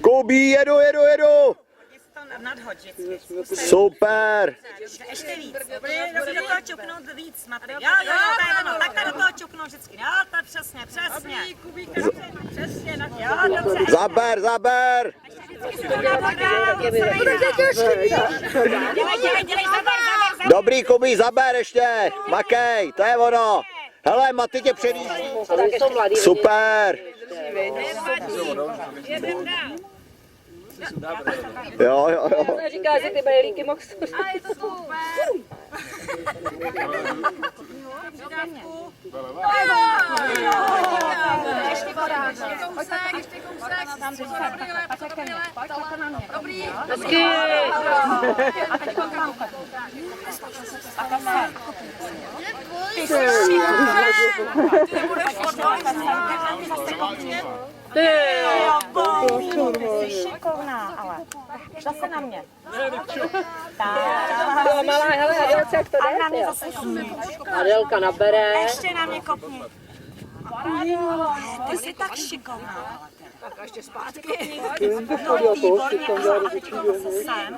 Kubí, jedu. Nadhoď vždycky. Super. Ještě víc. Musíš do toho čuknout víc, Matej. Jo, to je ono. Takhle do toho čuknout vždycky. Jo, to přesně. Přesně, jo, dobře. Zaber. Dělej, zaber. Dobrý, Kubí, zaber ještě. Makej, to je ono. Hele, Maty tě předjíždí. Super. Jo. Říká, že ty bajelíky mohl slušit. A je to super. Ještě kousek. Dobrý. Hezky. A teď kránka. Jsi šikovná, ale zase na mě. To malá, hele, Adelce, jak to A na mě jde? zase kopni. Adelka nabere. Ještě na mě kopni. Ty jsi tak šikovná. Tak a ještě zpátky. No, výborně. A teď zase sem.